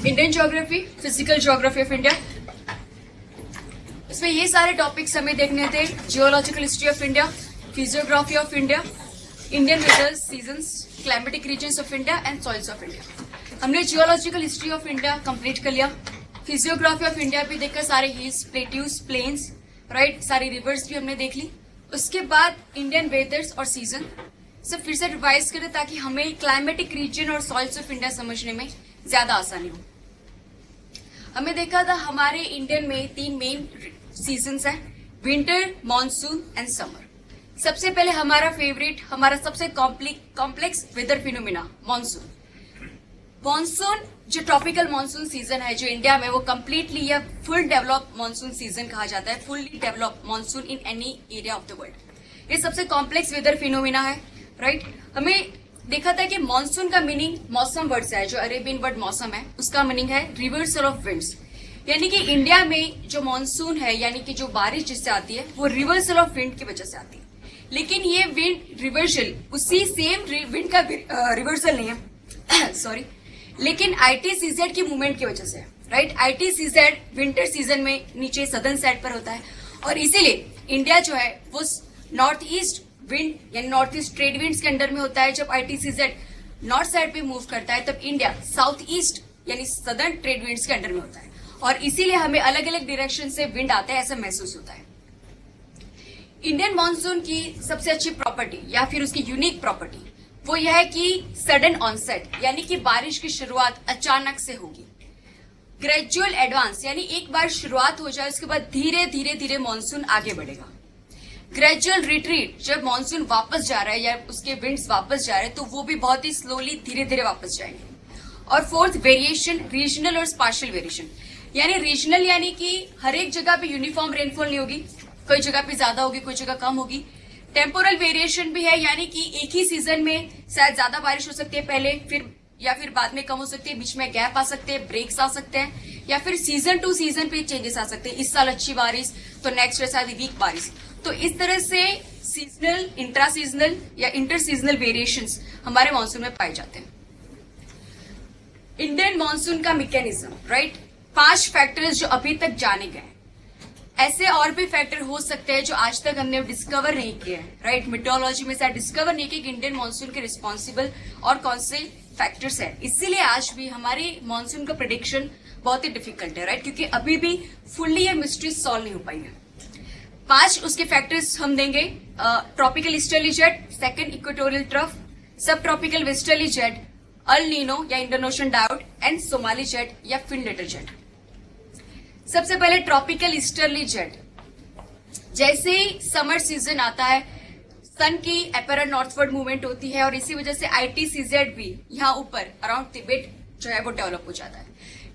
Indian geography, physical geography of India. इसमें ये सारे टॉपिक्स हमें देखने थे। Geological history of India, physiography of India, Indian weather, seasons, climatic regions of India and soils of India. हमने geological history of India complete कर लिया। Physiography of India भी देखकर सारे हिल्स, प्लेट्यूज, प्लेन्स, राइट, सारी रिवर्स भी हमने देख ली। उसके बाद इंडियन वेदर्स और सीजन सब फिर से रिवाइज करें ताकि हमें क्लाइमेटिक रीजन और सॉइल्स ऑफ इंडिया समझने में ज्यादा आसानी हो। हमने देखा था हमारे इंडियन में 3 मेन सीजन्स हैं, विंटर, मॉनसून एंड समर। सबसे पहले हमारा फेवरेट, हमारा सबसे complex weather phenomena monsoon. Monsoon जो ट्रॉपिकल मॉनसून सीजन है जो इंडिया में, वो कंप्लीटली या फुल डेवलप मॉनसून सीजन कहा जाता है, fully develop monsoon in any area of the world. ये सबसे कॉम्प्लेक्स वेदर फिनोमिना है, राइट। हमें देखा था कि मॉनसून का मीनिंग मौसम वर्ड से है, जो अरेबियन वर्ड मौसम है उसका मीनिंग है रिवर्सल ऑफ विंड्स। यानी कि इंडिया में जो मॉनसून है यानी कि जो बारिश जिससे आती है वो रिवर्सल ऑफ विंड की वजह से आती है। लेकिन ये विंड रिवर्सल उसी सेम विंड का रिवर्सल नहीं है सॉरी, लेकिन आईटीसीजेड की मूवमेंट की वजह से, राइट। आईटीसीजेड विंटर सीजन में नीचे सदर्न साइड पर होता है और इसीलिए इंडिया जो है वो नॉर्थ ईस्ट विंड यानी नॉर्थ ईस्ट ट्रेड विंड्स के अंडर में होता है। जब आईटीसीजेड नॉर्थ साइड पे मूव करता है तब इंडिया साउथ ईस्ट यानी सदर्न ट्रेड विंड्स के अंडर में होता है और इसीलिए हमें अलग अलग डायरेक्शन से विंड आते हैं ऐसा महसूस होता है। इंडियन मॉनसून की सबसे अच्छी प्रॉपर्टी या फिर उसकी यूनिक प्रॉपर्टी वो यह है कि सडन ऑनसेट यानी कि बारिश की शुरुआत अचानक से होगी। ग्रेजुअल एडवांस यानी एक बार शुरुआत हो जाए उसके बाद धीरे धीरे धीरे मॉनसून आगे बढ़ेगा। ग्रेजुअल रिट्रीट, जब मॉनसून वापस जा रहा है या उसके विंड्स वापस जा रहे हैं तो वो भी बहुत ही स्लोली धीरे धीरे वापस जाएंगे। और फोर्थ वेरिएशन, रीजनल और स्पार्शियल वेरिएशन। यानी रीजनल यानी कि हर एक जगह पे यूनिफॉर्म रेनफॉल नहीं होगी, कोई जगह पे ज्यादा होगी, कोई जगह कम होगी। टेम्पोरल वेरिएशन भी है यानी कि एक ही सीजन में शायद ज्यादा बारिश हो सकती है पहले, फिर बाद में कम हो सकती है, बीच में गैप आ सकते हैं, ब्रेक्स आ सकते हैं, या फिर सीजन टू सीजन पे चेंजेस आ सकते हैं। इस साल अच्छी बारिश तो नेक्स्ट शायद वीक बारिश। तो इस तरह से सीजनल, इंट्रा सीजनल या इंटर सीजनल वेरिएशंस हमारे मानसून में पाए जाते हैं। इंडियन मानसून का मैकेनिज्म, राइट, 5 फैक्टर्स जो अभी तक जाने गए। ऐसे और भी फैक्टर हो सकते हैं जो आज तक हमने डिस्कवर नहीं किए हैं, राइट। मेट्रोलॉजी में से डिस्कवर नहीं किया कि इंडियन मानसून के रिस्पॉन्सिबल और कौन से फैक्टर्स हैं। इसीलिए आज भी हमारे मानसून का प्रेडिक्शन बहुत ही डिफिकल्ट है, राइट, क्योंकि अभी भी फुल्ली ये मिस्ट्री सॉल्व नहीं हो पाई है। 5 उसके फैक्टर्स हम देंगे। Tropical easterly jet, second equatorial trough, sub tropical westerly jet, El Nino या इंडियन ओशन डायोड एंड सोमाली जेट या फिनलेटर जेट। सबसे पहले ट्रॉपिकल ईस्टर्ली जेट। जैसे ही समर सीजन आता है सन की अपेरेंट नॉर्थवर्ड मूवमेंट होती है और इसी वजह से आईटीसीजेड भी यहाँ ऊपर अराउंड तिब्बत जो है वो डेवलप हो जाता है।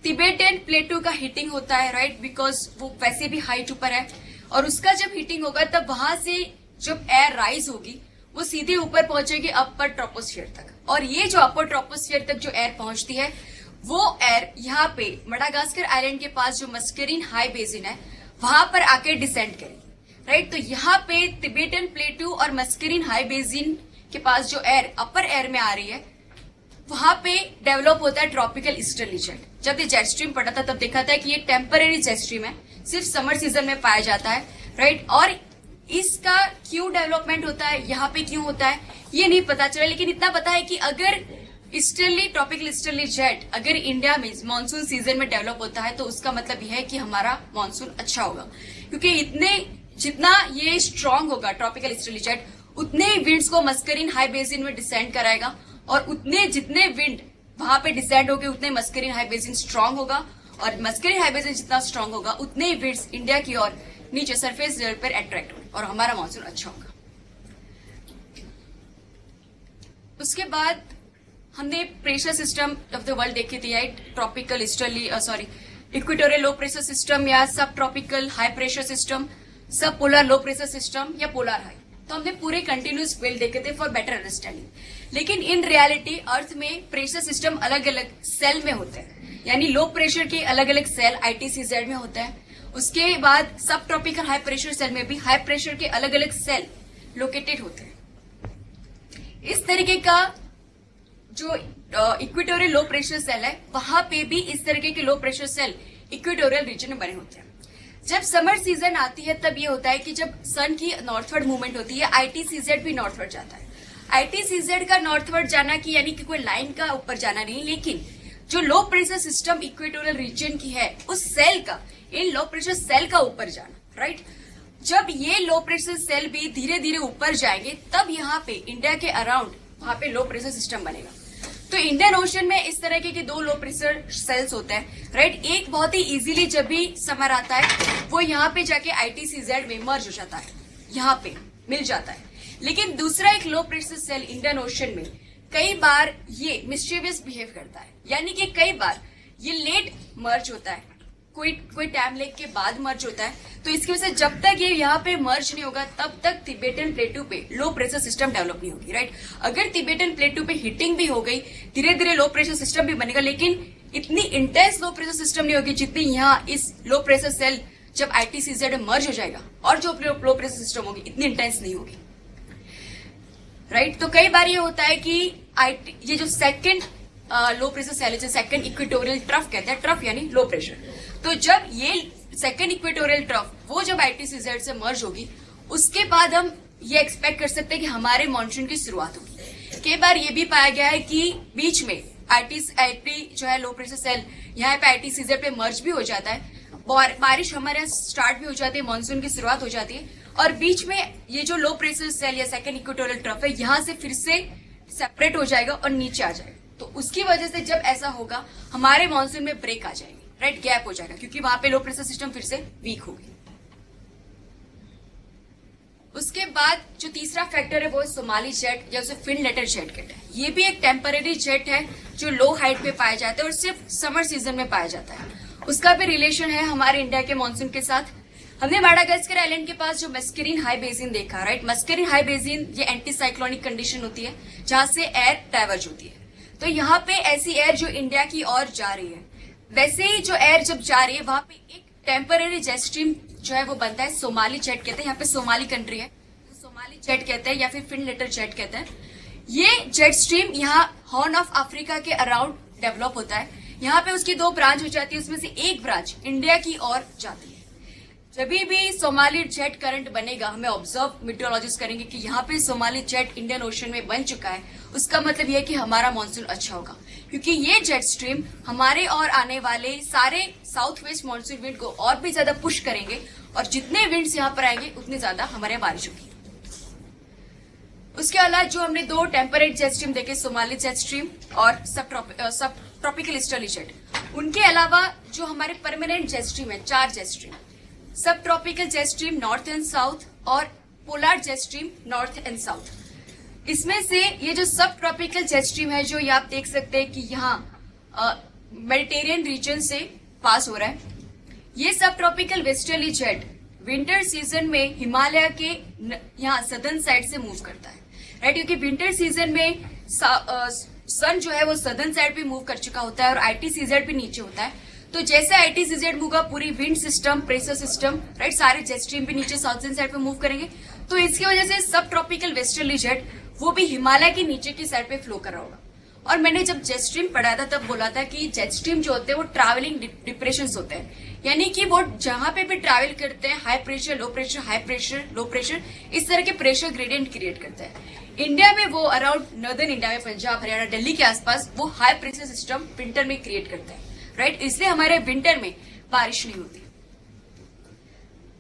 तिब्बतन प्लेटू का हिटिंग होता है, राइट, बिकॉज वो वैसे भी हाइट ऊपर है और उसका जब हिटिंग होगा तब वहां से जब एयर राइज होगी वो सीधे ऊपर पहुंचेगी अपर ट्रोपोस्फियर तक। और ये जो अपर ट्रोपोस्फियर तक जो एयर पहुंचती है वो एयर यहाँ पे मडागास्कर आइलैंड के पास जो मस्करीन हाई बेसिन है वहां पर आके डिसेंड करेगी, राइट। तो यहाँ पे तिब्बतन प्लेटू और मस्करीन हाई बेसिन के पास जो एयर अपर एयर में आ रही है वहां पे डेवलप होता है ट्रॉपिकल ईस्टर्ली जेट। जब ये जेट स्ट्रीम पड़ा था तब देखा था कि ये टेम्पररी जेट स्ट्रीम है, सिर्फ समर सीजन में पाया जाता है, राइट। और इसका क्यों डेवलपमेंट होता है, यहाँ पे क्यों होता है, ये नहीं पता चला। लेकिन इतना पता है कि अगर ईस्टर्ली ट्रॉपिकल ईस्टर्ली जेट अगर इंडिया में मानसून सीजन में डेवलप होता है तो उसका मतलब यह है कि हमारा मानसून अच्छा होगा, क्योंकि जितना ये स्ट्रांग होगा ट्रॉपिकल ईस्टर्ली जेट उतने विंड्स को मस्करीन हाई बेसिन में डिसेंड कराएगा और जितने विंड वहां पे डिसेंड होंगे उतने मस्करीन हाई बेसिन स्ट्रांग होगा और मस्करीन हाई बेसिन जितना स्ट्रांग होगा उतने ही विंड्स इंडिया की ओर नीचे सरफेस लेवल पर अट्रैक्ट होंगे और हमारा मानसून अच्छा होगा। उसके बाद हमने pressure system of the world देखी थी, right. Tropical equatorial low pressure system या सब ट्रॉपिकल हाई प्रेशर सिस्टम, सब पोलर लो प्रेशर सिस्टम या पोलर हाई। तो हमने पूरे कंटिन्यूस फील्ड देखे थे फॉर बेटर अंडरस्टैंडिंग। लेकिन इन रियलिटी अर्थ में प्रेशर सिस्टम अलग अलग सेल में होते हैं, यानी लो प्रेशर के अलग अलग सेल आईटीसीजेड में होता है। उसके बाद सब ट्रॉपिकल हाई प्रेशर सेल में भी हाई प्रेशर के अलग अलग सेल लोकेटेड होते हैं। इस तरीके का जो इक्वेटोरियल लो प्रेशर सेल है, वहां पे भी इस तरीके के low pressure cell equatorial region में बने होते हैं। जब समर सीजन आती है तब ये होता है कि जब सन की नॉर्थवर्ड मूवमेंट होती है, आईटीसीजेड भी नॉर्थवर्ड जाता है। आईटीसीजेड का नॉर्थवर्ड जाना की यानी कि कोई लाइन का ऊपर जाना नहीं, लेकिन जो लो प्रेशर सिस्टम इक्वेटोरियल रीजन की है उस सेल का, इन लो प्रेशर सेल का ऊपर जाना, राइट। जब ये लो प्रेशर सेल भी धीरे धीरे ऊपर जाएंगे तब यहाँ पे इंडिया के अराउंड वहां पे लो प्रेशर सिस्टम बनेगा। तो इंडियन ओशन में इस तरह के दो लो प्रेशर सेल्स होते हैं, राइट। एक बहुत ही इजीली जब भी समर आता है वो यहाँ पे जाके आईटीसीजेड में मर्ज हो जाता है, यहाँ पे मिल जाता है। लेकिन दूसरा एक low pressure cell Indian ocean में कई बार ये मिस्टीरियस बिहेव करता है, यानी कि कई बार ये लेट मर्ज होता है, कोई टाइम लेग के बाद मर्ज होता है। तो इसकी वजह से जब तक ये यहाँ पे मर्ज नहीं होगा तब तक तिबेटन प्लेटू पे लो प्रेशर सिस्टम डेवलप नहीं होगी, राइट। अगर तिबेटन प्लेटू पे हिटिंग भी हो गई, धीरे धीरे लो प्रेशर सिस्टम भी बनेगा, लेकिन इतनी इंटेंस लो प्रेशर सिस्टम नहीं होगी जितनी यहाँ इस लो प्रेशर सेल जब आईटीसीजेड में मर्ज हो जाएगा और जो लो प्रेशर सिस्टम होगी इतनी इंटेंस नहीं होगी, राइट। तो कई बार ये होता है कि ये जो सेकंड लो प्रेशर सेल है, सेकंड इक्वेटोरियल ट्रफ कहते हैं, ट्रफ यानी लो प्रेशर। तो जब ये सेकंड इक्वेटोरियल ट्रफ वो जब आईटीसीजेड से मर्ज होगी उसके बाद हम ये एक्सपेक्ट कर सकते हैं कि हमारे मानसून की शुरुआत होगी। कई बार ये भी पाया गया है कि बीच में आईटी जो है लो प्रेशर सेल यहाँ पे आईटीसीजेड पे मर्ज भी हो जाता है, बारिश हमारे यहाँ स्टार्ट भी हो जाती है, मानसून की शुरुआत हो जाती है, और बीच में ये जो लो प्रेशर सेल या सेकंड इक्वेटोरियल ट्रफ है यहाँ से फिर से सेपरेट हो जाएगा और नीचे आ जाएगा। तो उसकी वजह से जब ऐसा होगा हमारे मानसून में ब्रेक आ जाएगी, राइट, गैप हो जाएगा, क्योंकि वहां पे लो प्रेशर सिस्टम फिर से वीक होगी। उसके बाद जो तीसरा फैक्टर है वो सोमाली जेट या उसे फिन लेटर जेट कहते हैं। ये भी एक टेम्पररी जेट है जो लो हाइट पे पाया जाता है और सिर्फ समर सीजन में पाया जाता है। उसका भी रिलेशन है हमारे इंडिया के मानसून के साथ। हमने माडागास्कर आइलैंड के पास जो मस्करीन हाई बेसिन देखा, राइट। मस्करीन हाई बेसिन ये एंटी साइक्लोनिक कंडीशन होती है जहां से एयर डाइवर्ज होती है। तो यहाँ पे ऐसी एयर जो इंडिया की ओर जा रही है, वैसे ही जो एयर जब जा रही है वहां पे एक टेम्पररी जेट स्ट्रीम जो है वो बनता है, सोमाली जेट कहते हैं। यहाँ पे सोमाली कंट्री है, तो सोमाली जेट कहते हैं या फिर फिन लेटर जेट कहते हैं। ये जेट स्ट्रीम यहाँ हॉर्न ऑफ अफ्रीका के अराउंड डेवलप होता है। यहाँ पे उसकी दो ब्रांच हो जाती है, उसमें से एक ब्रांच इंडिया की ओर जाती है। जब भी सोमाली जेट करंट बनेगा, हमें ऑब्जर्व मीटियोलॉजिस्ट करेंगे कि यहाँ पे सोमाली जेट इंडियन ओशन में बन चुका है, उसका मतलब यह है कि हमारा मानसून अच्छा होगा, क्योंकि ये जेट स्ट्रीम हमारे और आने वाले सारे साउथ वेस्ट मानसून विंड को और भी ज्यादा पुश करेंगे, और जितने विंड्स यहाँ पर आएंगे उतनी ज्यादा हमारे यहाँ बारिश होगी। उसके अलावा जो हमने दो टेम्परेट जेट स्ट्रीम देखे, सोमाली जेट स्ट्रीम और सब ट्रॉपिकल ईस्टर्ली जेट, उनके अलावा जो हमारे परमानेंट जेट स्ट्रीम है, चार jet stream, sub tropical jet stream north and south और polar jet stream north and south. इसमें से ये जो सब ट्रॉपिकल जेट स्ट्रीम है जो ये आप देख सकते हैं कि यहाँ मेडिटेरियन रीजन से पास हो रहा है। ये सब tropical westerly jet winter season में हिमालय के यहाँ सदर्न साइड से मूव करता है, राइट, क्योंकि विंटर सीजन में सन जो है वो सदर्न साइड पे मूव कर चुका होता है और आईटीसीजेड भी नीचे होता है। तो जैसे आईटीसीजेड मूव होगा, पूरी wind system, pressure system, right, सारे जेट स्ट्रीम भी नीचे साउथर्न साइड पे मूव करेंगे। तो इसकी वजह से सब ट्रॉपिकल वेस्टर्ली जेट वो भी हिमालय के नीचे की साइड पे फ्लो कर रहा होगा। और मैंने जब जेट स्ट्रीम पढ़ा था तब बोला था कि जेट स्ट्रीम जो होते हैं वो ट्रैवलिंग डिप्रेशन होते हैं, यानी कि वो जहां पे भी ट्रैवल करते हैं high pressure, low pressure, high pressure, low pressure, इस तरह के प्रेशर ग्रेडियंट क्रिएट करते हैं। इंडिया में वो अराउंड नॉर्दर्न इंडिया में, पंजाब, हरियाणा, दिल्ली के आसपास वो हाई प्रेशर सिस्टम विंटर में क्रिएट करते हैं, राइट। इसलिए हमारे विंटर में बारिश नहीं होती।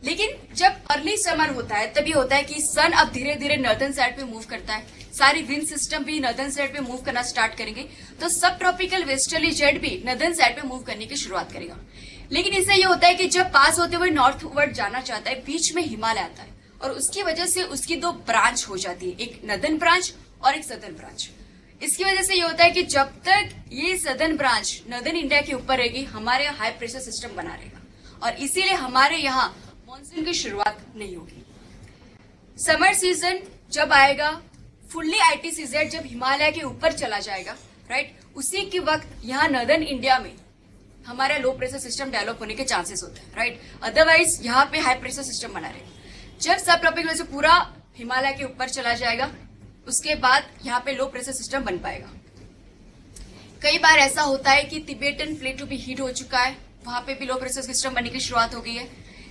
लेकिन जब अर्ली समर होता है तभी होता है कि सन अब धीरे धीरे नॉर्दर्न साइड पे मूव करता है, सारी विंड सिस्टम भी नॉर्दर्न साइड पे मूव करना स्टार्ट करेंगे, तो सब ट्रॉपिकल वेस्टर्ली जेट भी नॉर्दर्न साइड पे मूव करने की शुरुआत करेगा। लेकिन इससे ये होता है कि जब पास होते हुए नॉर्थवर्ड जाना चाहता है, बीच में हिमालय आता है और उसकी वजह से उसकी दो ब्रांच हो जाती है, एक नॉर्दर्न ब्रांच और एक सदर्न ब्रांच। इसकी वजह से ये होता है कि जब तक ये सदर्न ब्रांच नॉर्दर्न इंडिया के ऊपर रहेगी, हमारे यहाँ हाई प्रेशर सिस्टम बना रहेगा और इसीलिए हमारे यहाँ मानसून की शुरुआत नहीं होगी। समर सीजन जब आएगा, फुल्ली आईटीसीजेड जब हिमालय के ऊपर चला जाएगा, राइट, उसी के वक्त यहाँ नॉर्दर्न इंडिया में हमारा लो प्रेशर सिस्टम डेवलप होने के चांसेस होते हैं, राइट। अदरवाइज यहाँ पे हाई प्रेशर सिस्टम बना रहेगा। जब सब ट्रॉपिकल से पूरा हिमालय के ऊपर चला जाएगा, उसके बाद यहाँ पे लो प्रेशर सिस्टम बन पाएगा। कई बार ऐसा होता है कि तिबेटन प्लेटू भी हीट हो चुका है, वहां पे भी लो प्रेशर सिस्टम बनने की शुरुआत हो गई है।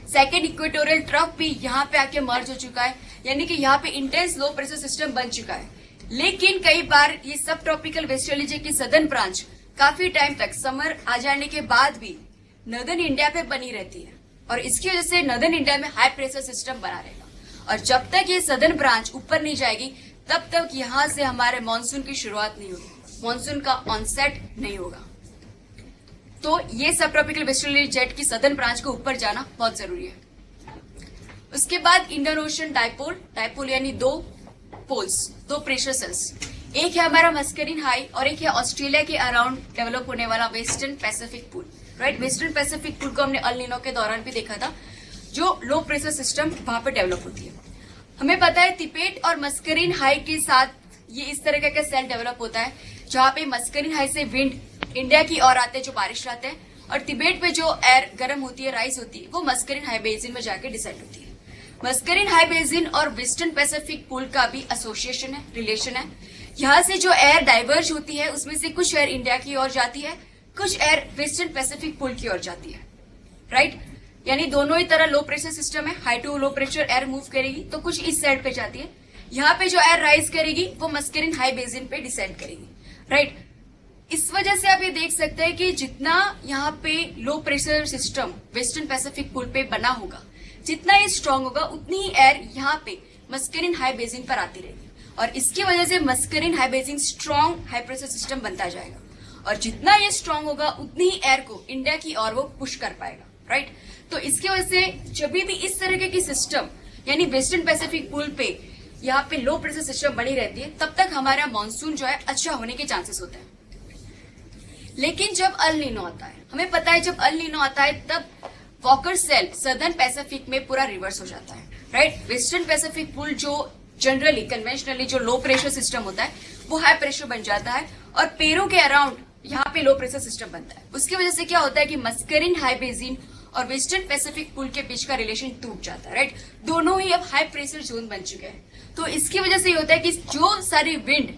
सेकेंड इक्वेटोरियल ट्रफ भी यहाँ पे आके मर्ज हो चुका है, यानी कि यहाँ पे इंटेंस लो प्रेशर सिस्टम बन चुका है। लेकिन कई बार ये सब ट्रॉपिकल वेस्टर्न की सदर्न ब्रांच काफी टाइम तक समर आ जाने के बाद भी नॉर्दर्न इंडिया पे बनी रहती है, और इसकी वजह से नॉर्दर्न इंडिया में हाई प्रेशर सिस्टम बना रहेगा। और जब तक ये सदर्न ब्रांच ऊपर नहीं जाएगी तब तक यहाँ से हमारे मानसून की शुरुआत नहीं होगी, मानसून का ऑनसेट नहीं होगा। तो ये सब ट्रॉपिकल वेस्टर्न जेट की सदर्न ब्रांच को ऊपर जाना बहुत जरूरी है। उसके बाद इंडियन ओशन डायपोल, डायपोल यानी दो पोल्स, दो प्रेशर सेल्स, एक है हमारा मस्करिन हाई और एक है ऑस्ट्रेलिया के अराउंड डेवलप होने वाला western Pacific pool. Right, western Pacific pool को हमने अल नीनो के दौरान भी देखा था, जो लो प्रेशर सिस्टम वहां पर डेवलप होती है। हमें पता है तिबेट और मस्करिन हाई के साथ ये इस तरह का सेल डेवलप होता है, जहां पे मस्करिन हाई से विंड इंडिया की ओर आते हैं, जो बारिश लाते हैं, और तिबेट पे जो एयर गर्म होती है, राइज होती है, वो मस्करिन हाई बेसिन में जाके डिसेंड होती है। मस्करिन हाई बेसिन और वेस्टर्न पैसिफिक पूल का भी एसोसिएशन है, रिलेशन है। यहाँ से जो एयर डाइवर्ज होती है उसमें से कुछ एयर इंडिया की ओर जाती है, कुछ एयर वेस्टर्न पैसिफिक पूल की ओर जाती है। राइट, यानी दोनों ही तरह लो प्रेशर सिस्टम है, high to low pressure air move करेगी तो कुछ इस साइड पे जाती है, यहाँ पे जो एयर राइज करेगी वो मस्करिन हाई बेसिन पे डिसेंड करेगी। राइट, इस वजह से आप ये देख सकते हैं कि जितना यहाँ पे लो pressure system western Pacific pool पे बना होगा, जितना ये स्ट्रांग होगा, उतनी ही एयर यहाँ पे मस्करिन हाई बेसिन पर आती रहेगी, और इसकी वजह से Mascarene high basin strong high pressure system बनता जाएगा, और जितना ये स्ट्रांग होगा उतनी ही एयर को इंडिया की ओर वो पुश कर पाएगा। राइट, तो इसकी वजह से जब भी इस तरह की सिस्टम यानी वेस्टर्न पैसिफिक पूल पे यहाँ पे लो प्रेशर सिस्टम बनी रहती है, तब तक हमारा मानसून जो है अच्छा होने के चांसेस होते हैं। लेकिन जब अल नीनो आता है, हमें पता है जब अल नीनो आता है तब वॉकर सेल सदर्न पैसिफिक में पूरा रिवर्स हो जाता है। राइट, वेस्टर्न पैसिफिक पूल जो जनरली कन्वेंशनली जो लो प्रेशर सिस्टम होता है वो हाई प्रेशर बन जाता है, और पेरू के अराउंड यहाँ पे लो प्रेशर सिस्टम बनता है। उसकी वजह से क्या होता है कि मस्करिन हाई बेसिन और वेस्टर्न पैसिफिक पूल के बीच का रिलेशन टूट जाता है। राइट, दोनों ही अब हाई प्रेशर जोन बन चुके हैं, तो इसकी वजह से ये होता है कि जो सारी विंड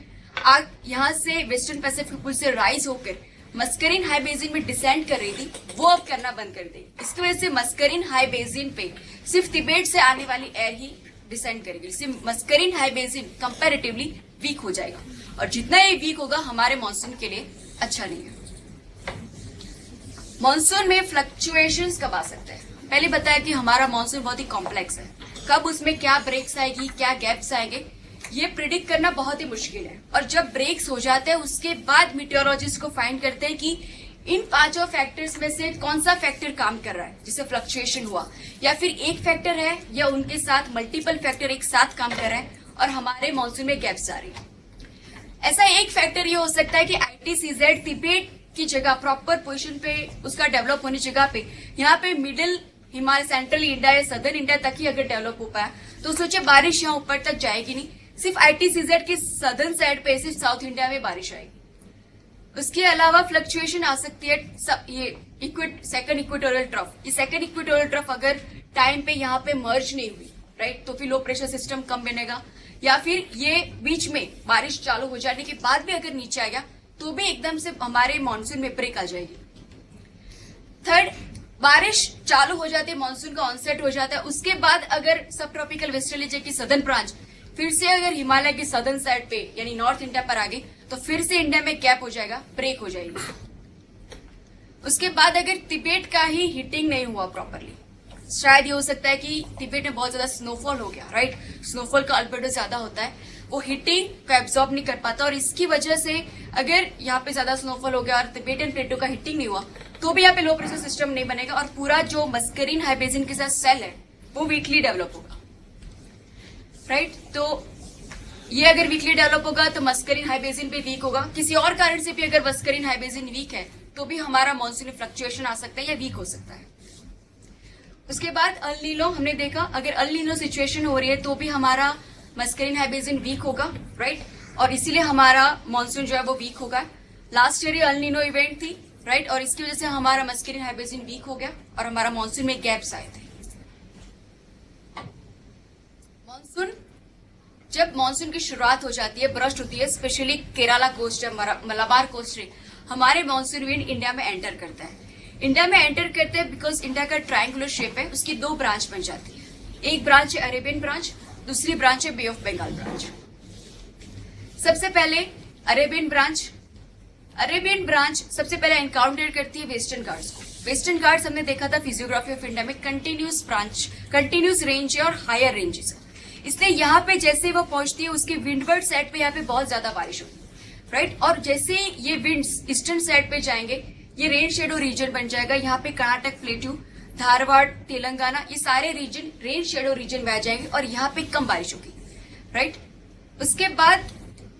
यहाँ से वेस्टर्न पैसिफिक पूल से राइज होकर मस्करिन हाई बेसिन में डिसेंड कर रही थी, वो अब करना बंद कर देगी। इसकी वजह से मस्करिन हाई बेसिन पे सिर्फ तिबेट से आने वाली एयर ही डिसेंड करेगी। सिर्फ muscarine high basin comparatively week हो जाएगा, और जितना ये वीक होगा हमारे मानसून के लिए अच्छा नहीं है। मानसून में फ्लक्चुएशंस कब आ सकते हैं? पहले बताया कि हमारा मानसून बहुत ही कॉम्प्लेक्स है, कब उसमें क्या ब्रेक्स आएगी, क्या गैप्स आएंगे, ये प्रिडिक्ट करना बहुत ही मुश्किल है। और जब ब्रेक्स हो जाते हैं उसके बाद मीटेरोलॉजिस्ट को फाइंड करते हैं कि इन पांचों फैक्टर्स में से कौन सा फैक्टर काम कर रहा है जिससे फ्लक्चुएशन हुआ, या फिर एक फैक्टर है या उनके साथ मल्टीपल फैक्टर एक साथ काम कर रहा है और हमारे मानसून में गैप्स आ रही है। ऐसा एक फैक्टर ये हो सकता है कि ITCZ तिबेट की जगह प्रॉपर पोजीशन पे उसका डेवलप होने जगह पे यहाँ पे मिडिल हिमालय, सेंट्रल इंडिया या सदर्न इंडिया तक ही अगर डेवलप हो पाया तो सोचिए बारिश यहाँ ऊपर तक जाएगी नहीं, सिर्फ ITCZ के सदर्न साइड पे सिर्फ साउथ इंडिया में बारिश आएगी। उसके अलावा फ्लक्चुएशन आ सकती है ये सेकंड इक्वेटोरियल ट्रफ, ये सेकंड इक्वेटोरियल ट्रफ अगर टाइम पे यहाँ पे मर्ज नहीं हुई, राइट, तो फिर लो प्रेशर सिस्टम कम बनेगा, या फिर ये बीच में बारिश चालू हो जाने के बाद भी अगर नीचे आ गया तो भी एकदम से हमारे मानसून में ब्रेक आ जाएगी। थर्ड, बारिश चालू हो जाती है, मानसून का ऑनसेट हो जाता है, उसके बाद अगर सब ट्रॉपिकल वेस्टर्न की सदर्न ब्रांच फिर से अगर हिमालय की सदर्न साइड पे यानी नॉर्थ इंडिया पर आ गई तो फिर से इंडिया में गैप हो जाएगा, ब्रेक हो जाएगी। उसके बाद अगर तिबेट का ही हिटिंग नहीं हुआ प्रॉपरली, शायद ये हो सकता है कि तिबेट में बहुत ज्यादा स्नोफॉल हो गया, राइट, स्नोफॉल का अल्बेडो ज्यादा होता है, वो हिटिंग को एब्जॉर्ब नहीं कर पाता, और इसकी वजह से अगर यहाँ पे ज्यादा स्नोफॉल हो गया और तिबेटन प्लेटो का हिटिंग नहीं हुआ तो भी यहाँ पे लो प्रेशर सिस्टम नहीं बनेगा, और पूरा जो मस्करिन हाई बेसिन के साथ सेल है वो वीकली डेवलप होगा। राइट, तो ये अगर वीकली डेवलप होगा तो मस्करिन हाई बेसिन पे वीक होगा, किसी और कारण से भी अगर मस्करिन हाई बेसिन वीक है तो भी हमारा मानसून में फ्लक्चुएशन आ सकता है या वीक हो सकता है। उसके बाद अल नीनो हमने देखा, अगर अल नीनो सिचुएशन हो रही है तो भी हमारा मस्करिन हाई बेसिन वीक होगा, राइट, और इसीलिए हमारा मानसून जो है वो वीक होगा। Last year El Nino event थी, राइट, और इसकी वजह से हमारा मस्करिन हाई बेसिन वीक हो गया और हमारा मानसून में गैप्स आए थे। मानसून जब मानसून की शुरुआत हो जाती है, बर्स्ट होती है, स्पेशली केरला कोस्ट है, मलाबार कोस्ट है, हमारे मानसून विंड इंडिया में एंटर करता है। इंडिया में एंटर करते हैं बिकॉज इंडिया का ट्रायंगुलर शेप है, उसकी दो ब्रांच बन जाती है। एक ब्रांच है अरेबियन ब्रांच, दूसरी ब्रांच है बे ऑफ बंगाल ब्रांच। सबसे पहले अरेबियन ब्रांच सबसे पहले एनकाउंटर करती है वेस्टर्न घाट्स को। वेस्टर्न घाट्स हमने देखा था फिजियोग्राफी ऑफ इंडिया में कंटिन्यूस रेंज है और हायर रेंजेस है, इसलिए यहाँ पे जैसे वो पहुंचती है उसके विंडवर्ड साइड पे यहाँ पे बहुत ज्यादा बारिश होती है, राइट। और जैसे ये विंड्स ईस्टर्न साइड पे जाएंगे ये रेन शेडो रीजन बन जाएगा। यहाँ पे कर्नाटक प्लेट्यू, धारवाड़, तेलंगाना, ये सारे रीजन रेन शेडो रीजन में आ जाएंगे और यहाँ पे कम बारिश होगी, राइट। उसके बाद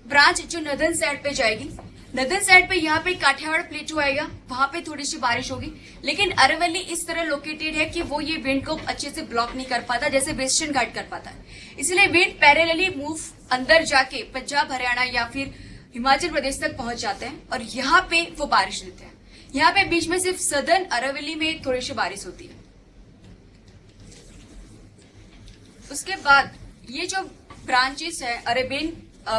ब्रांच जो नदर्न साइड पे जाएगी, नदर्न साइड पे यहाँ पे काठियावाड़ प्लेटू आएगा, वहां पे थोड़ी सी बारिश होगी। लेकिन अरवली इस तरह लोकेटेड है कि वो ये विंड को अच्छे से ब्लॉक नहीं कर पाता जैसे वेस्टर्न घाट कर पाता है, इसलिए विंड पैरेलली मूव अंदर जाके पंजाब, हरियाणा या फिर हिमाचल प्रदेश तक पहुंच जाते हैं और यहाँ पे वो बारिश देते हैं। यहाँ पे बीच में सिर्फ सदर्न अरवली में थोड़ी सी बारिश होती है। उसके बाद ये जो ब्रांचेस है अरेबियन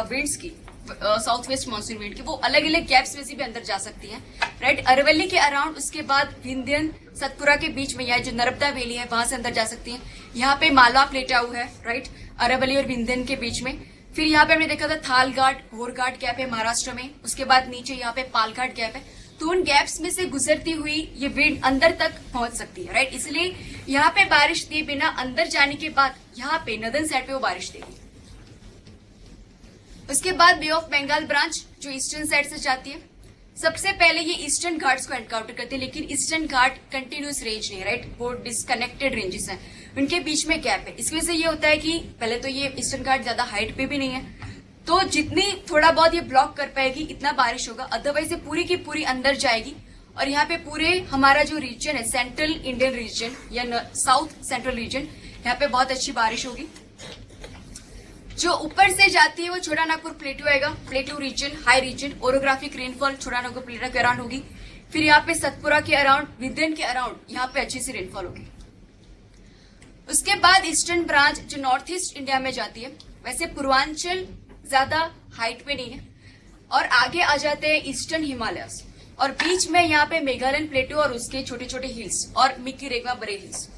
विंड्स की, साउथ वेस्ट मानसून विंड की, वो अलग अलग गैप्स में से भी अंदर जा सकती है, राइट। अरवली के अराउंड, उसके बाद विंध्यन सतपुरा के बीच में या जो नर्मदा वैली है वहां से अंदर जा सकती है। यहाँ पे मालवा प्लेटाऊ है, राइट, अरवली और विंध्यन के बीच में। फिर यहाँ पे हमने देखा था थाल घाट, घोर घाट गैप है महाराष्ट्र में। उसके बाद नीचे यहाँ पे पालघाट गैप है। तो उन गैप्स में से गुजरती हुई ये विंड अंदर तक पहुंच सकती है, राइट। इसलिए यहाँ पे बारिश दिए बिना अंदर जाने के बाद यहाँ पे नदर्न साइड पे वो बारिश देगी। उसके बाद बे ऑफ बंगाल ब्रांच जो ईस्टर्न साइड से जाती है, सबसे पहले ये ईस्टर्न घाट्स को एनकाउंटर करते हैं, लेकिन ईस्टर्न घाट कंटिन्यूस रेंज नहीं है, राइट, वो डिस्कनेक्टेड रेंजेस हैं, उनके बीच में गैप है। इसकी वजह से ये होता है कि पहले तो ये ईस्टर्न घाट ज्यादा हाइट पे भी नहीं है, तो जितनी थोड़ा बहुत ये ब्लॉक कर पाएगी इतना बारिश होगा, अदरवाइज ये पूरी की पूरी अंदर जाएगी। और यहाँ पे पूरे हमारा जो रीजन है सेंट्रल इंडियन रीजन या साउथ सेंट्रल रीजन, यहाँ पे बहुत अच्छी बारिश होगी। जो ऊपर से जाती है वो छोटा नागपुर प्लेटू आएगा, plateau region, high region, orographic rainfall Chota Nagpur प्लेटू के अराउंड होगी। फिर यहाँ पे सतपुरा के अराउंड, विंध्यन के अराउंड यहाँ पे अच्छी सी रेनफॉल होगी। उसके बाद ईस्टर्न ब्रांच जो नॉर्थ ईस्ट इंडिया में जाती है, वैसे पूर्वांचल ज्यादा हाइट पे नहीं है, और आगे आ जाते हैं ईस्टर्न हिमालयस, और बीच में यहाँ पे मेघालयन प्लेटू और उसके छोटे छोटे हिल्स और मिकी रेगमा बड़े हिल्स।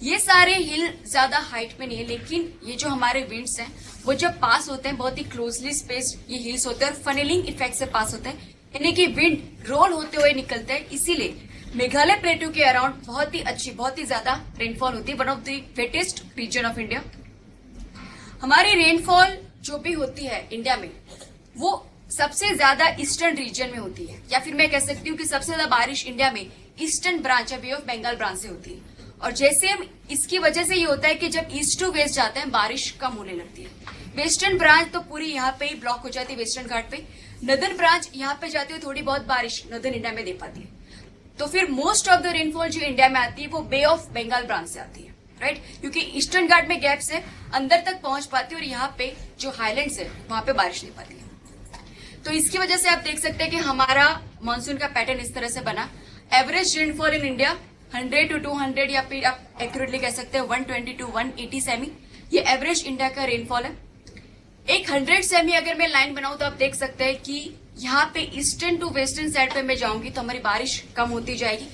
ये सारे हिल ज्यादा हाइट पे नहीं है, लेकिन ये जो हमारे विंड्स हैं वो जब पास होते हैं बहुत ही क्लोजली स्पेस्ड ये हिल्स होते हैं और फनेलिंग इफेक्ट से पास होते हैं, यानी कि विंड रोल होते हुए निकलते हैं। इसीलिए मेघालय प्लेटू के अराउंड बहुत ही अच्छी, बहुत ही ज्यादा रेनफॉल होती है, one of the wettest region of India. हमारी रेनफॉल जो भी होती है इंडिया में वो सबसे ज्यादा ईस्टर्न रीजन में होती है, या फिर मैं कह सकती हूँ कि सबसे ज्यादा बारिश इंडिया में ईस्टर्न ब्रांच या बे ऑफ बंगाल ब्रांच से होती है। और जैसे हम इसकी वजह से ये होता है कि जब ईस्ट टू वेस्ट जाते हैं बारिश कम होने लगती है। वेस्टर्न ब्रांच तो पूरी यहाँ पे ही ब्लॉक हो जाती है वेस्टर्न घाट पे, नदर्न ब्रांच यहाँ पे जाती है थोड़ी बहुत बारिश नदर्न इंडिया में दे पाती है। तो फिर मोस्ट ऑफ द रेनफॉल जो इंडिया में आती है वो बे ऑफ बंगाल ब्रांच से आती है, राइट, क्योंकि ईस्टर्न घाट में गैप से अंदर तक पहुंच पाती है और यहाँ पे जो हाईलैंड्स है वहां पे बारिश नहीं पाती है। तो इसकी वजह से आप देख सकते हैं कि हमारा मानसून का पैटर्न इस तरह से बना। Average rainfall in India 100 to 200 या फिर आप एक्यूरेटली कह सकते हैं 120 to 180 सेमी, ये एवरेज इंडिया का रेनफॉल है। एक 100 सेमी अगर मैं लाइन बनाऊं तो आप देख सकते हैं कि यहाँ पे ईस्टर्न टू वेस्टर्न साइड पे मैं जाऊंगी तो हमारी बारिश कम होती जाएगी।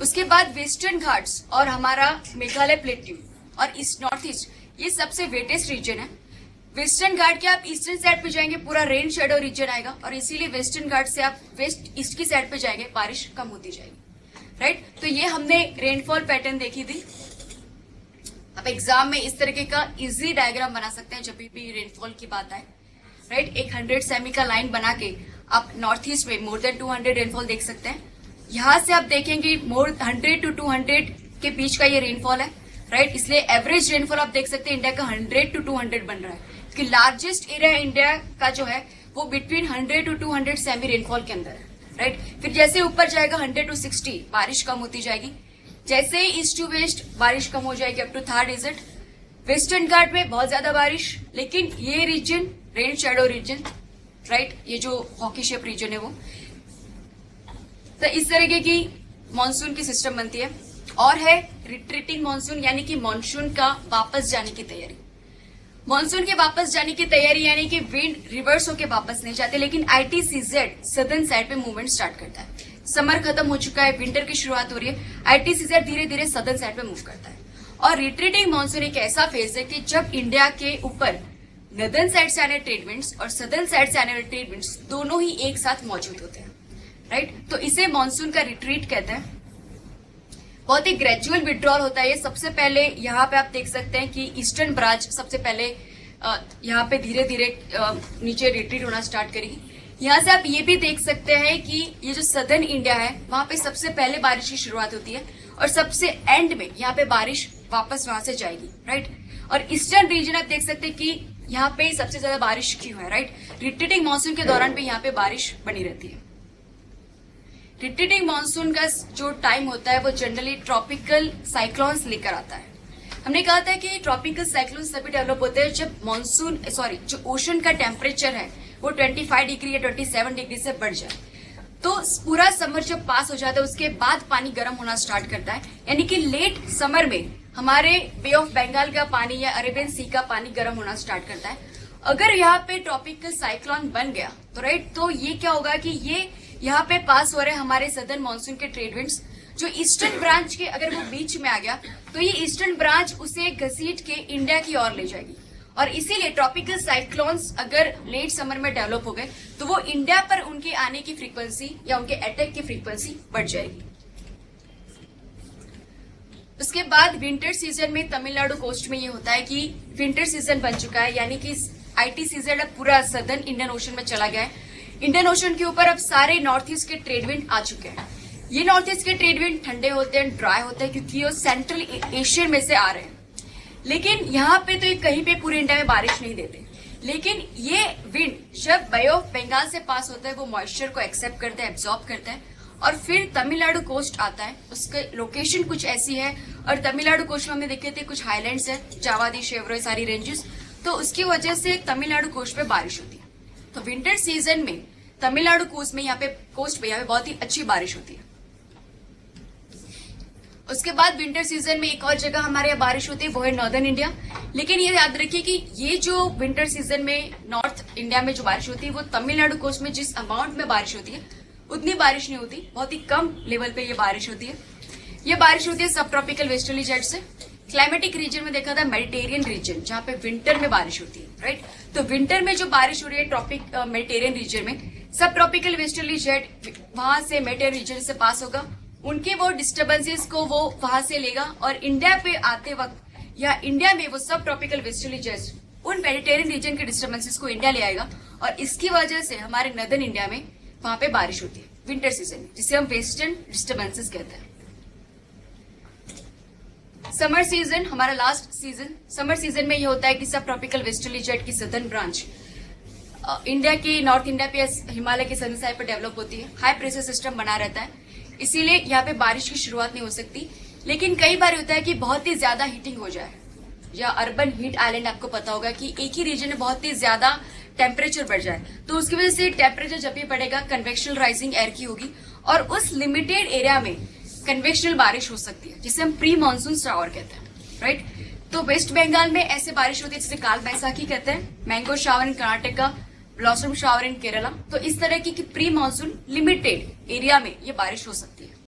उसके बाद वेस्टर्न घाट्स और हमारा मेघालय प्लेट्यू और ईस्ट नॉर्थ ईस्ट ये सबसे वेटेस्ट रीजन है। वेस्टर्न घाट के आप ईस्टर्न साइड पे जाएंगे पूरा रेन शेडो रीजन आएगा, और इसीलिए वेस्टर्न घाट से आप वेस्ट ईस्ट की साइड पे जाएंगे बारिश कम होती जाएगी, राइट। तो ये हमने रेनफॉल पैटर्न देखी थी। आप एग्जाम में इस तरीके का इजी डायग्राम बना सकते हैं जब भी रेनफॉल की बात आए, राइट। एक 100 सेमी का लाइन बना के आप नॉर्थ ईस्ट में मोर देन 200 रेनफॉल देख सकते हैं। यहां से आप देखेंगे मोर 100 to 200 के बीच का ये रेनफॉल है, राइट। इसलिए एवरेज रेनफॉल आप देख सकते हैं इंडिया का 100 to 200 बन रहा है, क्योंकि लार्जेस्ट एरिया इंडिया का जो है वो बिटवीन 100 to 200 सेमी रेनफॉल के अंदर है, राइट। फिर जैसे ऊपर जाएगा 100 to 60 बारिश कम होती जाएगी, जैसे ईस्ट टू वेस्ट बारिश कम हो जाएगी up to third digit. Western ghat में बहुत ज्यादा बारिश, लेकिन ये region rain shadow region, right, ये जो हॉकी शेप रीजन है वो। तो इस तरीके की मानसून की सिस्टम बनती है। और है रिट्रीटिंग मानसून, यानी कि मानसून का वापस जाने की तैयारी। मॉनसून के वापस जाने की तैयारी, यानी कि विंड रिवर्स होके वापस नहीं जाते, लेकिन आईटीसीजेड सदर्न साइड पे मूवमेंट स्टार्ट करता है। समर खत्म हो चुका है, विंटर की शुरुआत हो रही है, आईटीसीजेड धीरे धीरे सदर्न साइड पे मूव करता है। और रिट्रीटिंग मॉनसून एक ऐसा फेज है कि जब इंडिया के ऊपर नदर्न साइड से आने ट्रेड विंड्स और सदर्न साइड से आने वाले ट्रेड विंड्स दोनों ही एक साथ मौजूद होते हैं, राइट। तो इसे मॉनसून का रिट्रीट कहते हैं। बहुत ही ग्रेजुअल विड्रॉल होता है ये। सबसे पहले यहाँ पे आप देख सकते हैं कि ईस्टर्न ब्रांच सबसे पहले यहाँ पे धीरे धीरे नीचे रिट्रीट होना स्टार्ट करेगी। यहाँ से आप ये भी देख सकते हैं कि ये जो सदर्न इंडिया है वहां पे सबसे पहले बारिश की शुरुआत होती है और सबसे एंड में यहाँ पे बारिश वापस वहां से जाएगी, राइट। और ईस्टर्न रीजन आप देख सकते हैं कि यहाँ पे सबसे ज्यादा बारिश क्यों है, राइट। रिट्रीटिंग मानसून के दौरान भी यहाँ पे बारिश बनी रहती है। रिट्रीटिंग मानसून का जो टाइम होता है वो जनरली ट्रॉपिकल साइक्लोन्स लेकर आता है। हमने कहा था कि ट्रॉपिकल साइक्लोन्स तभी डेवलप होते हैं जब जो ओशन का टेम्परेचर है वो 25 डिग्री या 27 डिग्री से बढ़ जाए। तो पूरा समर जब पास हो जाता है उसके बाद पानी गर्म होना स्टार्ट करता है, यानी कि लेट समर में हमारे बे ऑफ बंगाल का पानी या अरेबियन सी का पानी गर्म होना स्टार्ट करता है। अगर यहाँ पे ट्रॉपिकल साइक्लोन बन गया तो राइट, तो ये क्या होगा कि ये यहाँ पे पास हो रहे हमारे सदर्न मानसून के ट्रेड विंड्स, जो ईस्टर्न ब्रांच के अगर वो बीच में आ गया तो ये ईस्टर्न ब्रांच उसे घसीट के इंडिया की ओर ले जाएगी। और इसीलिए ट्रॉपिकल साइक्लोन्स अगर लेट समर में डेवलप हो गए तो वो इंडिया पर उनके आने की फ्रीक्वेंसी या उनके अटैक की फ्रीक्वेंसी बढ़ जाएगी। उसके बाद विंटर सीजन में तमिलनाडु कोस्ट में ये होता है कि विंटर सीजन बन चुका है, यानी कि आईटीसीजेड अब पूरा सदर्न इंडियन ओशन में चला गया है। इंडियन ओशन के ऊपर अब सारे नॉर्थ ईस्ट के ट्रेड विंड आ चुके हैं। ये नॉर्थ ईस्ट के ट्रेड विंड ठंडे होते हैं, ड्राई होते हैं, क्योंकि वो सेंट्रल एशियन में से आ रहे हैं। लेकिन यहाँ पे तो ये कहीं पे पूरे इंडिया में बारिश नहीं देते, लेकिन ये विंड जब बे ऑफ बंगाल से पास होता है वो मॉइस्चर को एक्सेप्ट करता है, एब्जॉर्ब करता है और फिर तमिलनाडु कोस्ट आता है। उसका लोकेशन कुछ ऐसी है और तमिलनाडु कोस्ट में हमने देखे थे कुछ हाईलैंड्स है, जावादी, शेवरो, सारी रेंजेस, तो उसकी वजह से तमिलनाडु कोस्ट पे बारिश होती है। तो विंटर सीजन में तमिलनाडु कोस्ट में यहाँ पे बहुत ही अच्छी बारिश होती है। उसके बाद विंटर सीजन में एक और जगह हमारे यहाँ बारिश होती है, वो है नॉर्दर्न इंडिया। लेकिन ये याद रखिए कि ये जो विंटर सीजन में नॉर्थ इंडिया में जो बारिश होती है वो तमिलनाडु कोस्ट में जिस अमाउंट में बारिश होती है उतनी बारिश नहीं होती, बहुत ही कम लेवल पे ये बारिश होती है। ये बारिश होती है सब ट्रॉपिकल वेस्टर्ली जेट से। क्लाइमेटिक रीजन में देखा था मेडिटेरियन रीजन, जहां पे विंटर में बारिश होती है, राइट। तो विंटर में जो बारिश हो रही है मेडिटेरियन रीजन में, सब ट्रॉपिकल वेस्टर्ली जेट वहां से मेडिटेरियन रीजन से पास होगा, उनके वो डिस्टर्बेंसेस को वो वहां से लेगा और इंडिया पे आते वक्त या इंडिया में वो सब ट्रॉपिकल वेस्टर्ली जेट उन मेडिटेरियन रीजन के डिस्टर्बेंसेस को इंडिया ले आएगा और इसकी वजह से हमारे नॉर्दर्न इंडिया में वहां पे बारिश होती है विंटर सीजन में, जिसे हम वेस्टर्न डिस्टर्बेंसेस कहते हैं। समर सीजन हमारा लास्ट सीजन। समर सीजन में ये होता है कि सब ट्रॉपिकल वेस्टर्ली जेट की सदर्न ब्रांच इंडिया की नॉर्थ इंडिया पे हिमालय के सदर्न साइड पर डेवलप होती है। हाई प्रेशर सिस्टम बना रहता है, इसीलिए यहाँ पे बारिश की शुरुआत नहीं हो सकती। लेकिन कई बार होता है कि बहुत ही ज्यादा हीटिंग हो जाए, या अर्बन हीट आइलैंड आपको पता होगा कि एक ही रीजन में बहुत ही ज्यादा टेम्परेचर बढ़ जाए, तो उसकी वजह से टेम्परेचर जब भी बढ़ेगा कन्वेक्शनल राइजिंग एयर की होगी और उस लिमिटेड एरिया में कन्वेक्शनल बारिश हो सकती है, जिसे हम प्री मानसून शावर कहते हैं, राइट। तो वेस्ट बंगाल में ऐसे बारिश होती है जिसे काल बैसाखी कहते हैं, मैंगो शावर इन कर्नाटका, ब्लॉसम शावर इन केरला। तो इस तरह की प्री मानसून लिमिटेड एरिया में ये बारिश हो सकती है।